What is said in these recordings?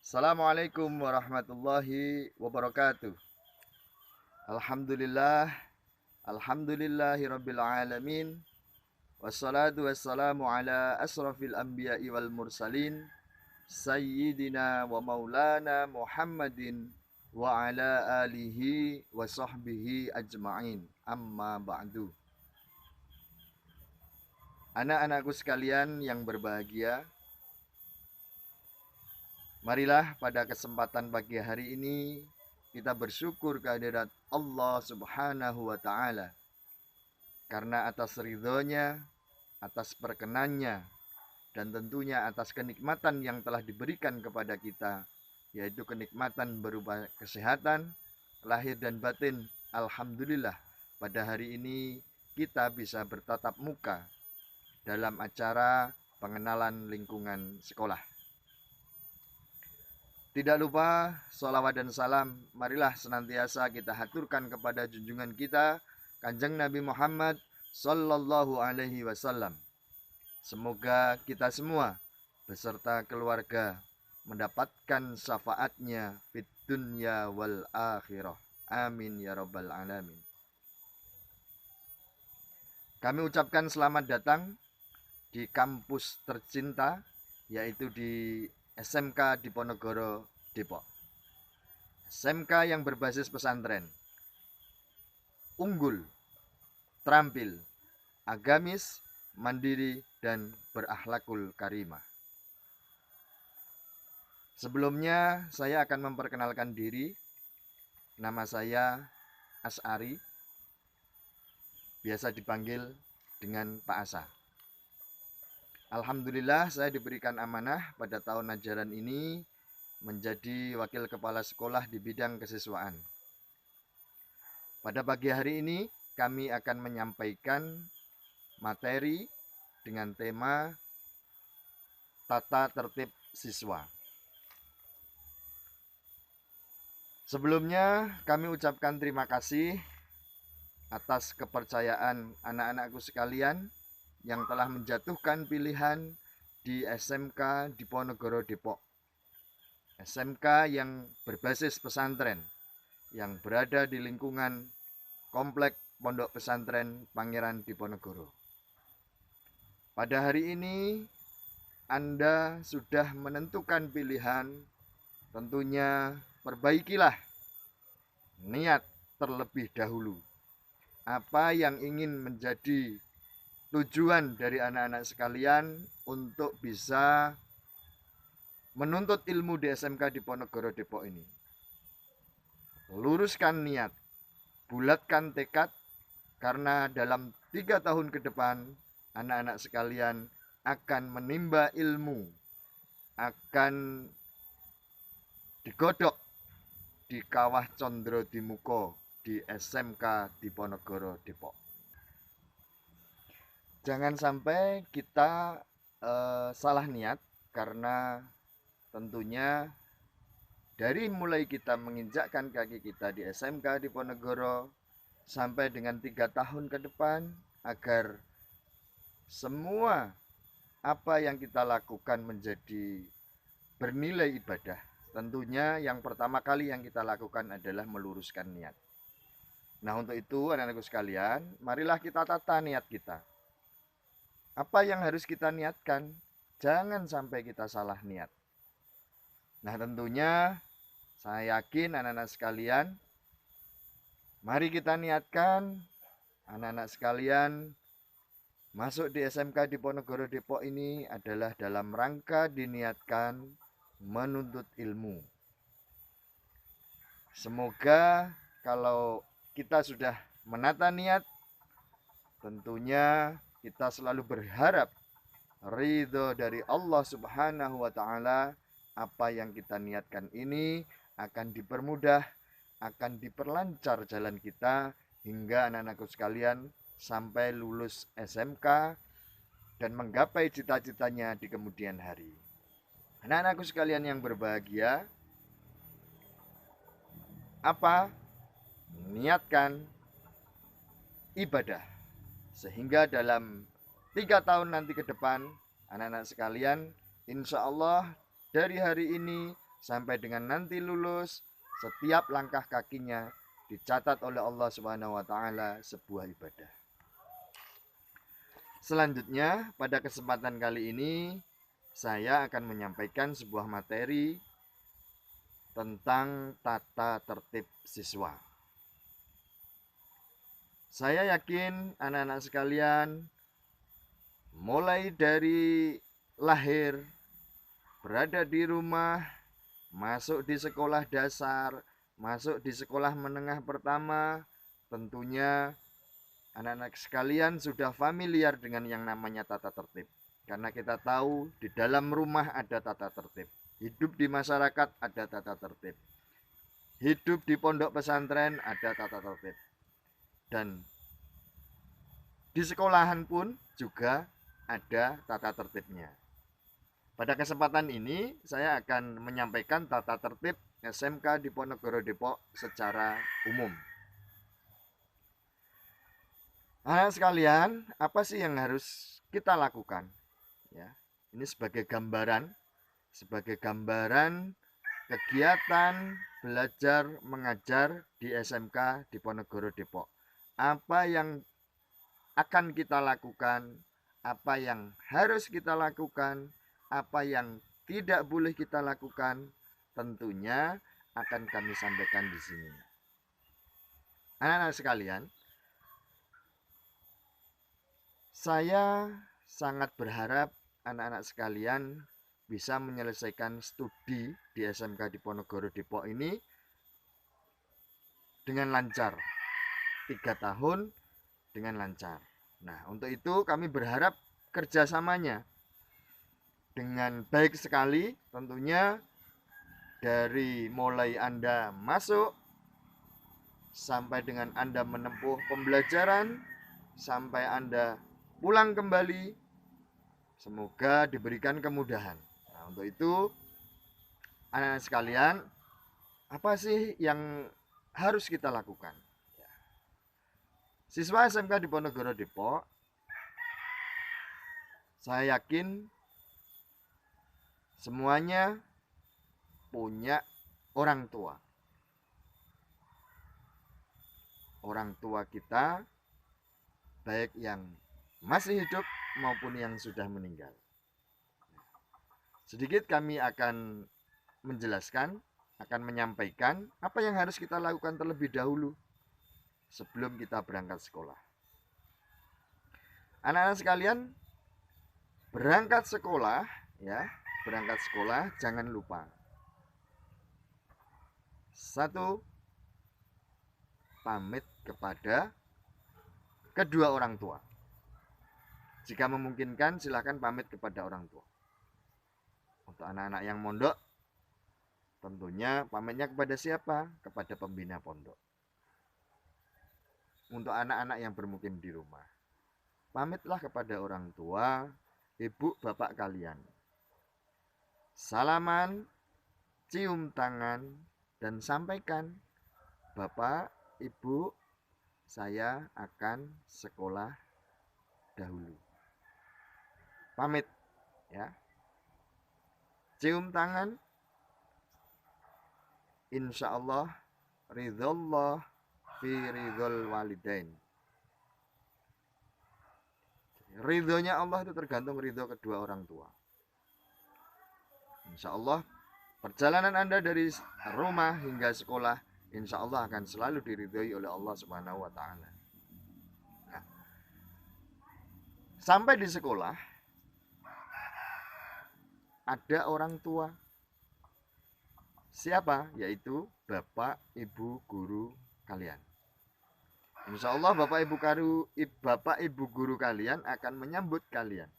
Assalamualaikum warahmatullahi wabarakatuh. Alhamdulillah, alhamdulillahirabbil alamin. Wassalatu wassalamu ala asrafil anbiya'i wal mursalin sayyidina wa maulana Muhammadin wa ala alihi wa sahbihi ajma'in. Amma ba'du. Anak-anakku sekalian yang berbahagia, marilah pada kesempatan pagi hari ini kita bersyukur kehadirat Allah Subhanahu wa Ta'ala, karena atas ridhonya, atas perkenannya, dan tentunya atas kenikmatan yang telah diberikan kepada kita, yaitu kenikmatan berupa kesehatan lahir dan batin. Alhamdulillah, pada hari ini kita bisa bertatap muka dalam acara pengenalan lingkungan sekolah. Tidak lupa sholawat dan salam marilah senantiasa kita haturkan kepada junjungan kita Kanjeng Nabi Muhammad Sallallahu Alaihi Wasallam. Semoga kita semua beserta keluarga mendapatkan syafaatnya fid dunya wal akhirah. Amin ya rabbal alamin. Kami ucapkan selamat datang di kampus tercinta, yaitu di SMK Diponegoro, Depok. SMK yang berbasis pesantren, unggul, terampil, agamis, mandiri, dan berakhlakul karimah. Sebelumnya saya akan memperkenalkan diri. Nama saya As'ari, biasa dipanggil dengan Pak Asa. Alhamdulillah saya diberikan amanah pada tahun ajaran ini menjadi wakil kepala sekolah di bidang kesiswaan. Pada pagi hari ini kami akan menyampaikan materi dengan tema tata tertib siswa. Sebelumnya kami ucapkan terima kasih atas kepercayaan anak-anakku sekalian yang telah menjatuhkan pilihan di SMK Diponegoro Depok. SMK yang berbasis pesantren, yang berada di lingkungan komplek Pondok Pesantren Pangeran Diponegoro. Pada hari ini Anda sudah menentukan pilihan, tentunya perbaikilah niat terlebih dahulu. Apa yang ingin menjadi tujuan dari anak-anak sekalian untuk bisa menuntut ilmu di SMK Diponegoro Depok ini. Luruskan niat, bulatkan tekad, karena dalam 3 tahun ke depan anak-anak sekalian akan menimba ilmu, akan digodok di Kawah Condro Dimuko di SMK Diponegoro Depok. Jangan sampai kita salah niat, karena tentunya dari mulai kita menginjakkan kaki kita di SMK Diponegoro sampai dengan 3 tahun ke depan, agar semua apa yang kita lakukan menjadi bernilai ibadah. Tentunya yang pertama kali yang kita lakukan adalah meluruskan niat. Nah, untuk itu anak-anakku sekalian, marilah kita tata niat kita. Apa yang harus kita niatkan? Jangan sampai kita salah niat. Nah, tentunya saya yakin anak-anak sekalian, mari kita niatkan anak-anak sekalian masuk di SMK Diponegoro Depok ini adalah dalam rangka diniatkan menuntut ilmu. Semoga kalau kita sudah menata niat, tentunya kita selalu berharap ridho dari Allah Subhanahu wa Ta'ala. Apa yang kita niatkan ini akan dipermudah, akan diperlancar jalan kita hingga anak-anakku sekalian sampai lulus SMK dan menggapai cita-citanya di kemudian hari. Anak-anakku sekalian yang berbahagia, apa? Niatkan ibadah, sehingga dalam 3 tahun nanti ke depan, anak-anak sekalian, insya Allah dari hari ini sampai dengan nanti lulus, setiap langkah kakinya dicatat oleh Allah Subhanahu wa taala sebuah ibadah. Selanjutnya, pada kesempatan kali ini saya akan menyampaikan sebuah materi tentang tata tertib siswa. Saya yakin anak-anak sekalian mulai dari lahir, berada di rumah, masuk di sekolah dasar, masuk di sekolah menengah pertama, tentunya anak-anak sekalian sudah familiar dengan yang namanya tata tertib. Karena kita tahu di dalam rumah ada tata tertib. Hidup di masyarakat ada tata tertib. Hidup di pondok pesantren ada tata tertib. Dan di sekolahan pun juga ada tata tertibnya. Pada kesempatan ini saya akan menyampaikan tata tertib SMK Diponegoro Depok secara umum. Anak sekalian, apa sih yang harus kita lakukan? Ya, ini sebagai gambaran kegiatan belajar mengajar di SMK Diponegoro Depok. Apa yang akan kita lakukan, apa yang harus kita lakukan, apa yang tidak boleh kita lakukan, tentunya akan kami sampaikan di sini. Anak-anak sekalian, saya sangat berharap anak-anak sekalian bisa menyelesaikan studi di SMK Diponegoro Depok ini dengan lancar. 3 tahun dengan lancar. Nah, untuk itu kami berharap kerjasamanya dengan baik sekali, tentunya dari mulai Anda masuk sampai dengan Anda menempuh pembelajaran, sampai Anda pulang kembali, semoga diberikan kemudahan. Nah, untuk itu anak-anak sekalian, apa sih yang harus kita lakukan? Siswa SMK Diponegoro Depok, saya yakin semuanya punya orang tua. Orang tua kita, baik yang masih hidup maupun yang sudah meninggal. Sedikit kami akan menjelaskan, akan menyampaikan apa yang harus kita lakukan terlebih dahulu sebelum kita berangkat sekolah. Anak-anak sekalian, berangkat sekolah jangan lupa. 1, pamit kepada kedua orang tua. Jika memungkinkan, silakan pamit kepada orang tua. Untuk anak-anak yang mondok, tentunya pamitnya kepada siapa? Kepada pembina pondok. Untuk anak-anak yang bermukim di rumah, pamitlah kepada orang tua, ibu, bapak kalian. Salaman, cium tangan, dan sampaikan, Bapak, Ibu, saya akan sekolah dahulu. Pamit, ya. Cium tangan, insya Allah ridhollah fi ridhol walidain. Ridhonya Allah itu tergantung ridho kedua orang tua. Insya Allah perjalanan Anda dari rumah hingga sekolah, insya Allah akan selalu diridhoi oleh Allah Subhanahu wa taala. Nah, sampai di sekolah ada orang tua. Siapa? Yaitu bapak, ibu, guru kalian. Insya Allah bapak ibu guru kalian akan menyambut kalian.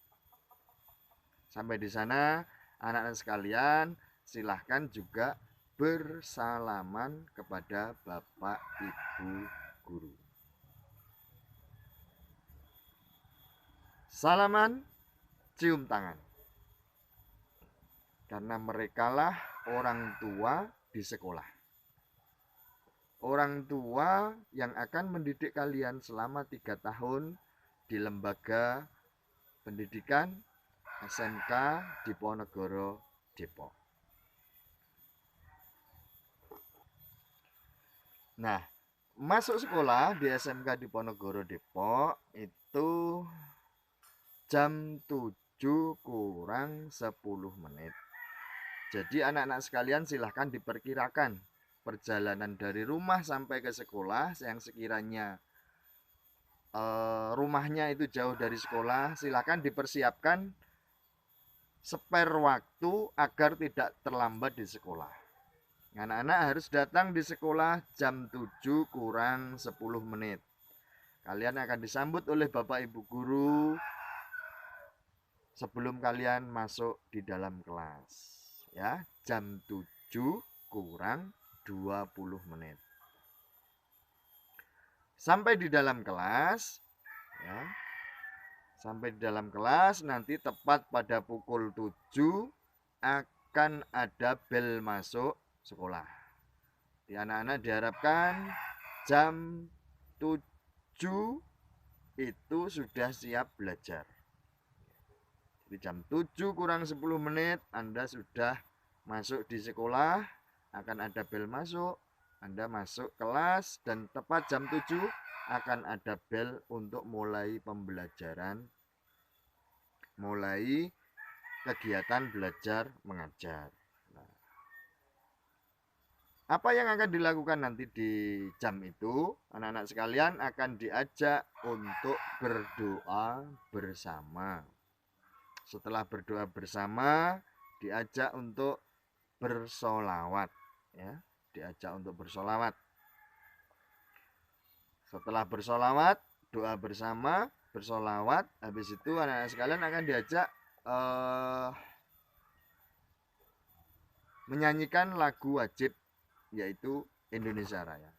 Sampai di sana anak-anak sekalian silahkan juga bersalaman kepada bapak ibu guru. Salaman, cium tangan. Karena merekalah orang tua di sekolah. Orang tua yang akan mendidik kalian selama 3 tahun di lembaga pendidikan SMK Diponegoro Depok. Nah, masuk sekolah di SMK Diponegoro Depok itu jam 7 kurang 10 menit. Jadi anak-anak sekalian silahkan diperkirakan perjalanan dari rumah sampai ke sekolah yang sekiranya rumahnya itu jauh dari sekolah, silahkan dipersiapkan spare waktu agar tidak terlambat di sekolah. Anak-anak harus datang di sekolah jam 7 kurang 10 menit. Kalian akan disambut oleh Bapak Ibu guru sebelum kalian masuk di dalam kelas. Ya, jam 7 kurang 20 menit. Sampai di dalam kelas, ya. Sampai di dalam kelas nanti tepat pada pukul 7 akan ada bel masuk sekolah. Di anak-anak diharapkan jam 7 itu sudah siap belajar. Di jam 7 kurang 10 menit Anda sudah masuk di sekolah, akan ada bel masuk, Anda masuk kelas dan tepat jam 7 akan ada bel untuk mulai pembelajaran, mulai kegiatan belajar mengajar. Nah, apa yang akan dilakukan nanti di jam itu? Anak-anak sekalian akan diajak untuk berdoa bersama. Setelah berdoa bersama, diajak untuk bersolawat, ya, diajak untuk bersolawat. Setelah bersolawat, doa bersama, bersolawat, habis itu anak-anak sekalian akan diajak menyanyikan lagu wajib, yaitu Indonesia Raya.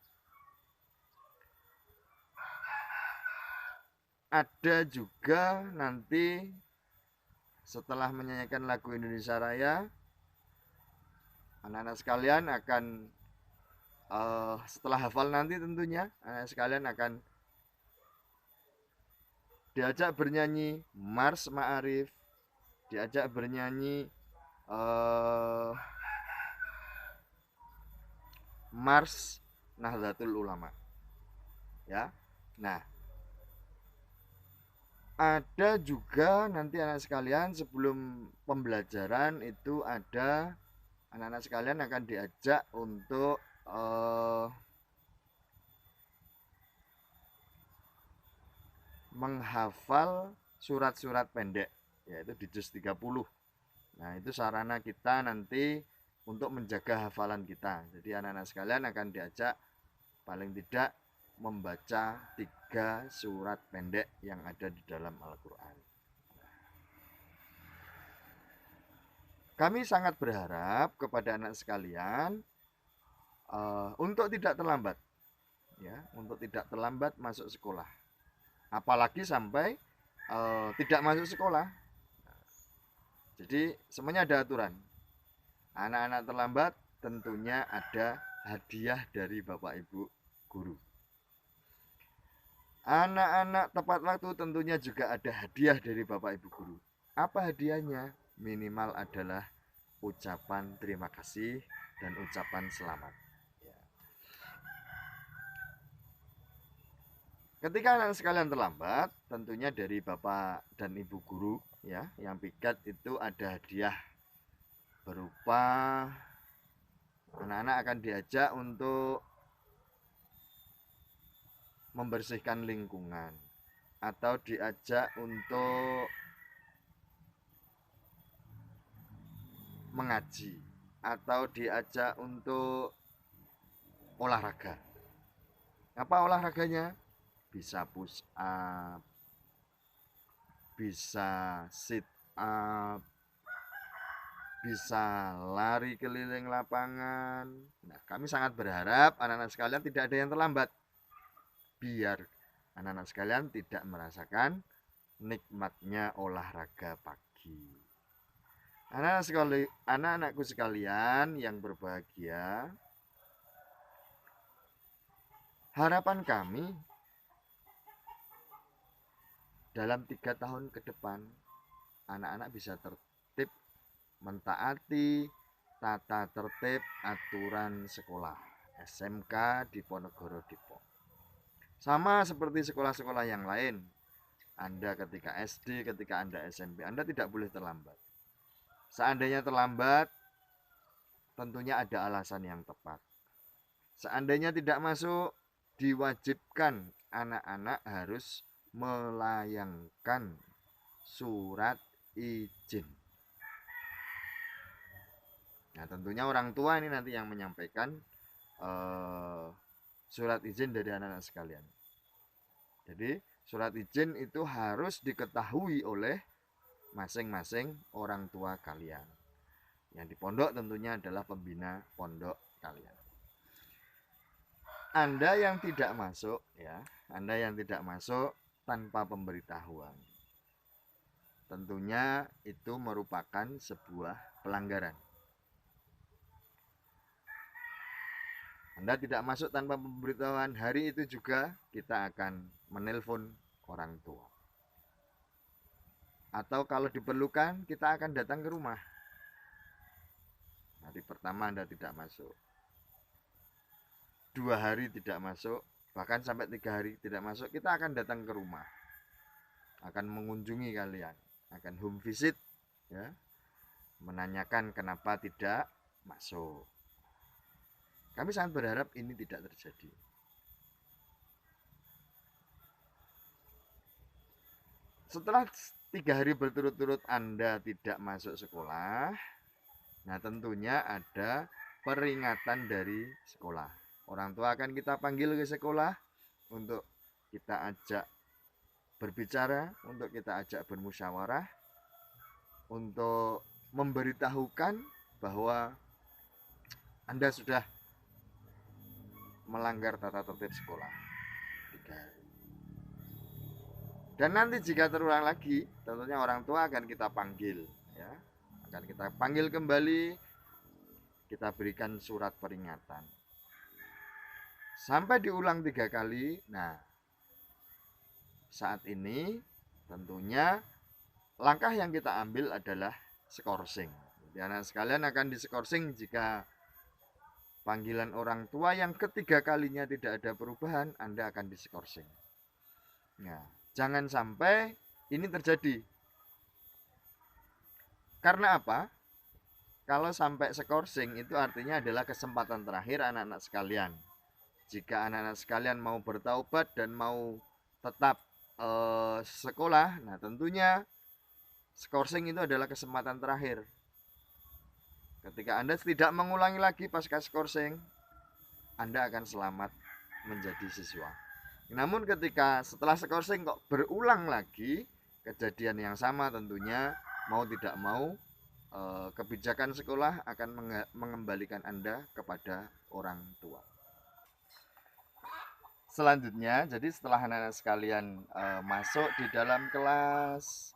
Ada juga nanti setelah menyanyikan lagu Indonesia Raya, anak-anak sekalian akan setelah hafal nanti tentunya anak sekalian akan diajak bernyanyi Mars Ma'arif, diajak bernyanyi Mars Nahdlatul Ulama, ya. Nah, ada juga nanti anak sekalian sebelum pembelajaran itu ada anak-anak sekalian akan diajak untuk menghafal surat-surat pendek, yaitu di juz 30. Nah, itu sarana kita nanti untuk menjaga hafalan kita. Jadi anak-anak sekalian akan diajak paling tidak membaca 3 surat pendek yang ada di dalam Al-Quran. Kami sangat berharap kepada anak sekalian untuk tidak terlambat, ya, untuk tidak terlambat masuk sekolah. Apalagi sampai tidak masuk sekolah. Jadi semuanya ada aturan. Anak-anak terlambat tentunya ada hadiah dari Bapak Ibu guru. Anak-anak tepat waktu tentunya juga ada hadiah dari Bapak Ibu guru. Apa hadiahnya? Minimal adalah ucapan terima kasih dan ucapan selamat. Ketika anak sekalian terlambat, tentunya dari Bapak dan Ibu guru, ya, yang piket itu ada hadiah berupa anak-anak akan diajak untuk membersihkan lingkungan atau diajak untuk mengaji atau diajak untuk olahraga. Apa olahraganya? Bisa push up, bisa sit up, bisa lari keliling lapangan. Nah, kami sangat berharap anak-anak sekalian tidak ada yang terlambat, biar anak-anak sekalian tidak merasakan nikmatnya olahraga pagi. Anak-anakku sekalian yang berbahagia, harapan kami dalam 3 tahun ke depan anak-anak bisa tertib, mentaati tata tertib aturan sekolah. SMK Diponegoro Depok. Sama seperti sekolah-sekolah yang lain, Anda ketika SD, ketika Anda SMP, Anda tidak boleh terlambat. Seandainya terlambat, tentunya ada alasan yang tepat. Seandainya tidak masuk, diwajibkan anak-anak harus melayangkan surat izin. Nah, tentunya orang tua ini nanti yang menyampaikan surat izin dari anak-anak sekalian. Jadi, surat izin itu harus diketahui oleh masing-masing orang tua kalian. Yang di pondok tentunya adalah pembina pondok kalian. Anda yang tidak masuk ya, Anda yang tidak masuk tanpa pemberitahuan. Tentunya itu merupakan sebuah pelanggaran. Anda tidak masuk tanpa pemberitahuan, hari itu juga kita akan menelpon orang tua. Atau kalau diperlukan, kita akan datang ke rumah. Hari pertama Anda tidak masuk, 2 hari tidak masuk, bahkan sampai 3 hari tidak masuk, kita akan datang ke rumah, akan mengunjungi kalian, akan home visit ya, menanyakan kenapa tidak masuk. Kami sangat berharap ini tidak terjadi. Setelah 3 hari berturut-turut Anda tidak masuk sekolah, nah tentunya ada peringatan dari sekolah. Orang tua akan kita panggil ke sekolah untuk kita ajak berbicara, untuk kita ajak bermusyawarah, untuk memberitahukan bahwa Anda sudah melanggar tata tertib sekolah. 3 hari. Dan nanti jika terulang lagi, tentunya orang tua akan kita panggil ya. Akan kita panggil kembali, kita berikan surat peringatan. Sampai diulang 3 kali. Nah, saat ini tentunya langkah yang kita ambil adalah skorsing. Jadi anak sekalian akan diskorsing jika panggilan orang tua yang ketiga kalinya tidak ada perubahan, Anda akan diskorsing. Nah, jangan sampai ini terjadi. Karena apa? Kalau sampai skorsing itu artinya adalah kesempatan terakhir anak-anak sekalian. Jika anak-anak sekalian mau bertaubat dan mau tetap sekolah, nah tentunya skorsing itu adalah kesempatan terakhir. Ketika Anda tidak mengulangi lagi pasca skorsing, Anda akan selamat menjadi siswa. Namun ketika setelah skorsing kok berulang lagi kejadian yang sama, tentunya mau tidak mau kebijakan sekolah akan mengembalikan Anda kepada orang tua. Selanjutnya, jadi setelah anak-anak sekalian masuk di dalam kelas,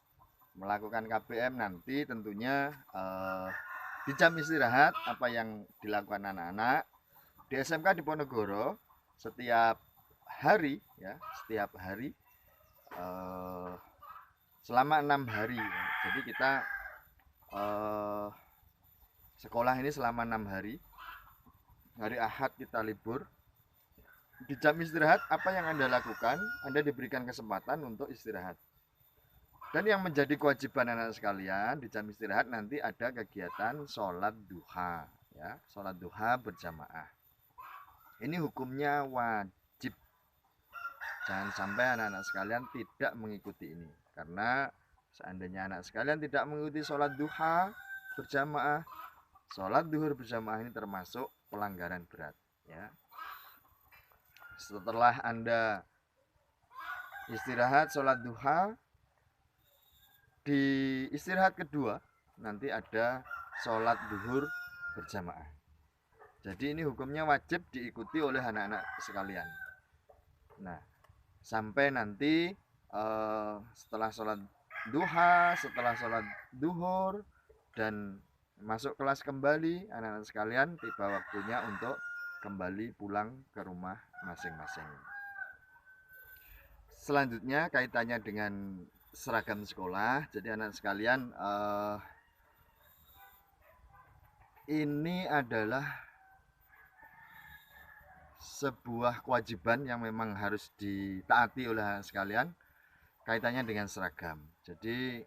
melakukan KBM, nanti tentunya di jam istirahat apa yang dilakukan anak-anak di SMK Diponegoro setiap hari ya, setiap hari selama 6 hari. Jadi kita sekolah ini selama 6 hari. Hari Ahad kita libur. Di jam istirahat apa yang Anda lakukan? Anda diberikan kesempatan untuk istirahat. Dan yang menjadi kewajiban anak sekalian di jam istirahat nanti ada kegiatan sholat duha ya, sholat duha berjamaah. Ini hukumnya wajib. Jangan sampai anak-anak sekalian tidak mengikuti ini, karena seandainya anak sekalian tidak mengikuti sholat duha berjamaah, sholat duhur berjamaah ini termasuk pelanggaran berat ya. Setelah Anda istirahat sholat duha, di istirahat kedua nanti ada sholat duhur berjamaah. Jadi ini hukumnya wajib diikuti oleh anak-anak sekalian. Nah, sampai nanti setelah sholat duha, setelah sholat duhur dan masuk kelas kembali, anak-anak sekalian tiba waktunya untuk kembali pulang ke rumah masing-masing. Selanjutnya kaitannya dengan seragam sekolah. Jadi anak sekalian, ini adalah sebuah kewajiban yang memang harus ditaati oleh anak sekalian kaitannya dengan seragam. Jadi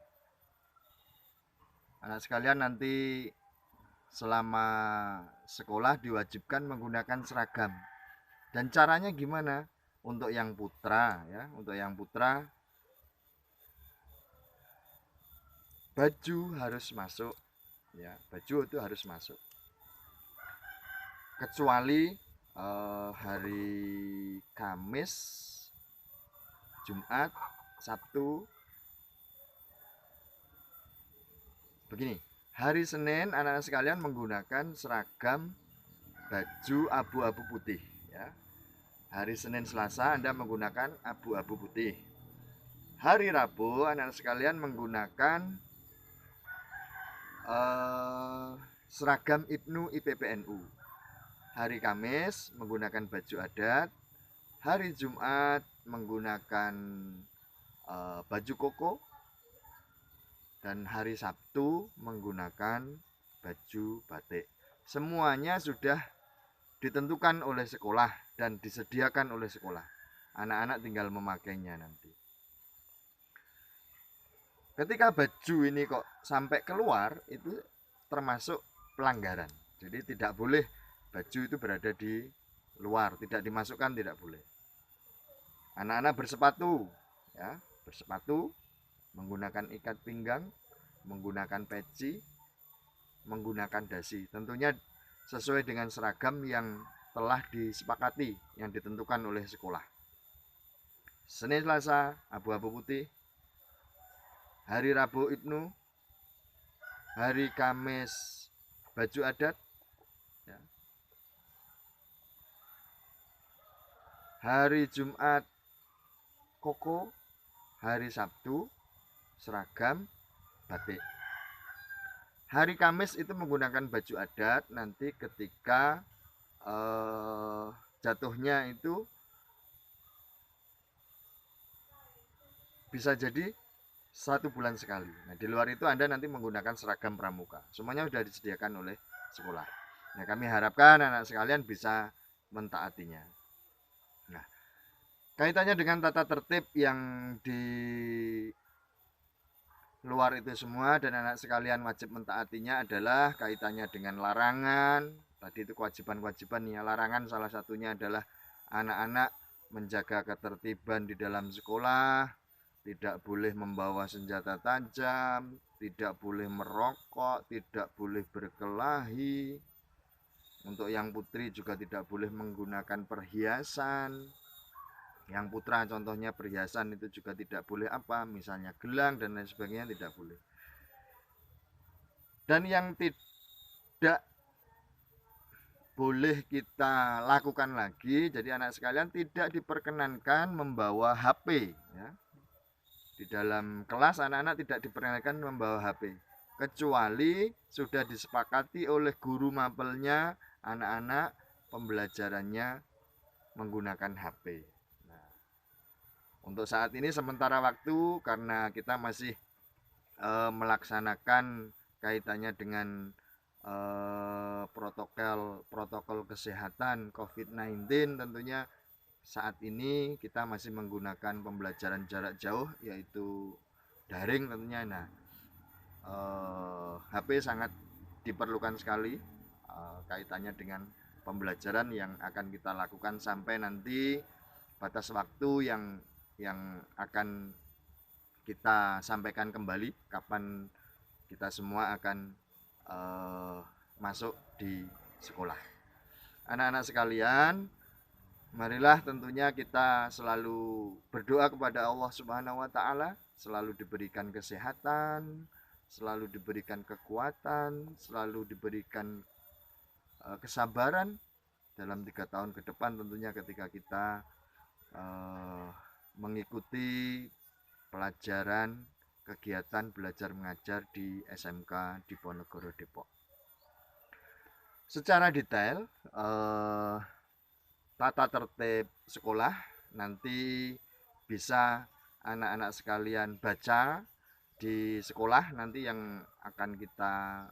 anak sekalian nanti selama sekolah diwajibkan menggunakan seragam. Dan caranya gimana? Untuk yang putra ya, untuk yang putra baju harus masuk ya, baju itu harus masuk. Kecuali hari Kamis, Jumat, Sabtu. Begini, hari Senin anak-anak sekalian menggunakan seragam baju abu-abu putih ya. Hari Senin Selasa Anda menggunakan abu-abu putih. Hari Rabu anak-anak sekalian menggunakan seragam IPNU IPPNU. Hari Kamis menggunakan baju adat. Hari Jumat menggunakan baju koko. Dan hari Sabtu menggunakan baju batik. Semuanya sudah ditentukan oleh sekolah dan disediakan oleh sekolah. Anak-anak tinggal memakainya nanti. Ketika baju ini kok sampai keluar, itu termasuk pelanggaran. Jadi tidak boleh baju itu berada di luar, tidak dimasukkan, tidak boleh. Anak-anak bersepatu ya, bersepatu menggunakan ikat pinggang, menggunakan peci, menggunakan dasi. Tentunya sesuai dengan seragam yang telah disepakati, yang ditentukan oleh sekolah. Senin Selasa abu-abu putih, hari Rabu IPNU, hari Kamis baju adat, ya. Hari Jumat koko, hari Sabtu seragam batik. Hari Kamis itu menggunakan baju adat nanti ketika jatuhnya itu bisa jadi 1 bulan sekali. Nah, di luar itu Anda nanti menggunakan seragam pramuka. Semuanya sudah disediakan oleh sekolah. Nah, kami harapkan anak sekalian bisa mentaatinya. Nah, kaitannya dengan tata tertib yang di luar itu semua dan anak sekalian wajib mentaatinya adalah kaitannya dengan larangan. Tadi itu kewajiban-kewajiban ya, larangan salah satunya adalah anak-anak menjaga ketertiban di dalam sekolah, tidak boleh membawa senjata tajam, tidak boleh merokok, tidak boleh berkelahi. Untuk yang putri juga tidak boleh menggunakan perhiasan. Yang putra contohnya perhiasan itu juga tidak boleh apa, misalnya gelang dan lain sebagainya tidak boleh. Dan yang tidak boleh kita lakukan lagi, jadi anak sekalian tidak diperkenankan membawa HP ya. Di dalam kelas anak-anak tidak diperkenankan membawa HP, kecuali sudah disepakati oleh guru mapelnya anak-anak pembelajarannya menggunakan HP. Untuk saat ini sementara waktu karena kita masih melaksanakan kaitannya dengan protokol kesehatan COVID-19, tentunya saat ini kita masih menggunakan pembelajaran jarak jauh yaitu daring tentunya. Nah, HP sangat diperlukan sekali kaitannya dengan pembelajaran yang akan kita lakukan sampai nanti batas waktu yang akan kita sampaikan kembali kapan kita semua akan masuk di sekolah. Anak-anak sekalian, marilah tentunya kita selalu berdoa kepada Allah Subhanahu wa taala, selalu diberikan kesehatan, selalu diberikan kekuatan, selalu diberikan kesabaran dalam 3 tahun ke depan tentunya ketika kita mengikuti pelajaran kegiatan belajar mengajar di SMK Diponegoro Depok. Secara detail tata tertib sekolah nanti bisa anak-anak sekalian baca di sekolah nanti yang akan kita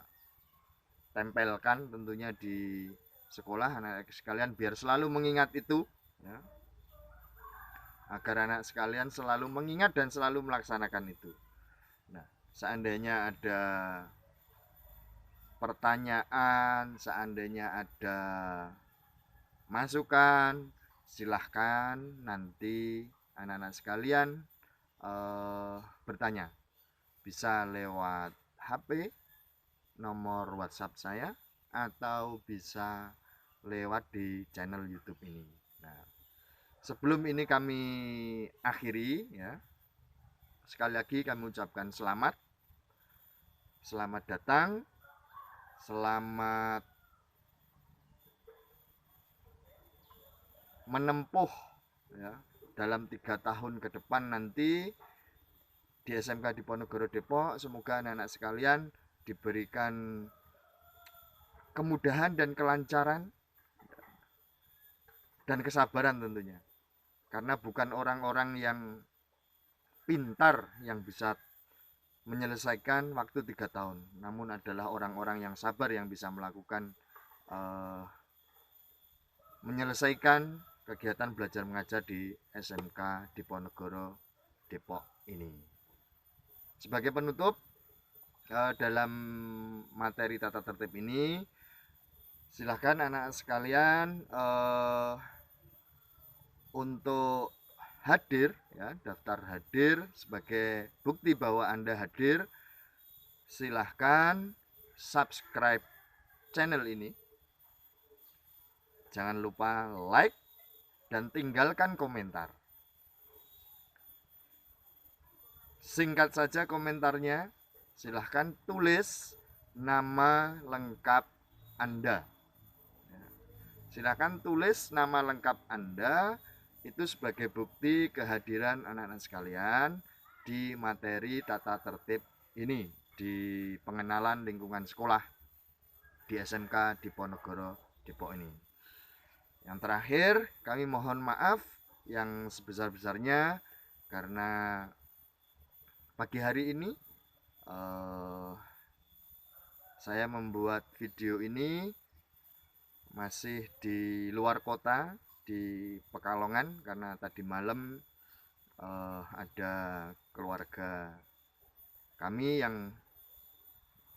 tempelkan tentunya di sekolah anak sekalian, biar selalu mengingat itu ya, agar anak sekalian selalu mengingat dan selalu melaksanakan itu. Nah, seandainya ada pertanyaan, seandainya ada masukan, silahkan nanti anak-anak sekalian bertanya. Bisa lewat HP, nomor WhatsApp saya, atau bisa lewat di channel YouTube ini. Nah, sebelum ini kami akhiri ya, sekali lagi kami ucapkan selamat datang, selamat menempuh ya, dalam 3 tahun ke depan nanti di SMK Diponegoro Depok. Semoga anak-anak sekalian diberikan kemudahan dan kelancaran dan kesabaran tentunya, karena bukan orang-orang yang pintar yang bisa menyelesaikan waktu 3 tahun, namun adalah orang-orang yang sabar yang bisa melakukan menyelesaikan kegiatan belajar mengajar di SMK Diponegoro Depok ini. Sebagai penutup, dalam materi tata tertib ini, silahkan anak sekalian untuk hadir ya, daftar hadir sebagai bukti bahwa Anda hadir. Silahkan subscribe channel ini, jangan lupa like dan tinggalkan komentar. Singkat saja komentarnya, silahkan tulis nama lengkap Anda. Silahkan tulis nama lengkap Anda, itu sebagai bukti kehadiran anak-anak sekalian di materi tata tertib ini, di pengenalan lingkungan sekolah di SMK Diponegoro Depok ini. Yang terakhir, kami mohon maaf yang sebesar-besarnya karena pagi hari ini saya membuat video ini masih di luar kota, di Pekalongan, karena tadi malam ada keluarga kami yang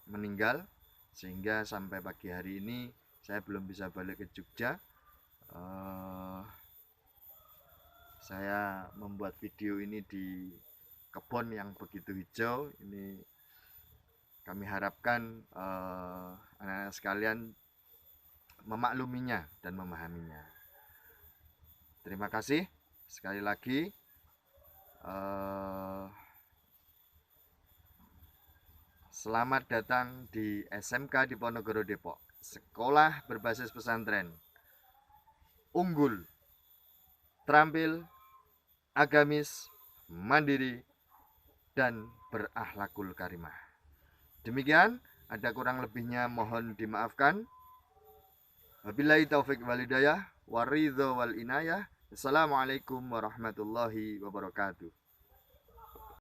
meninggal, sehingga sampai pagi hari ini saya belum bisa balik ke Jogja. Saya membuat video ini di kebun yang begitu hijau ini. Kami harapkan anak-anak sekalian memakluminya dan memahaminya. Terima kasih sekali lagi. Selamat datang di SMK Diponegoro Depok, sekolah berbasis pesantren, unggul, terampil, agamis, mandiri, dan berakhlakul karimah. Demikian, ada kurang lebihnya mohon dimaafkan. Wabillahi taufiq wal hidayah, waridho wal inayah. Assalamualaikum warahmatullahi wabarakatuh.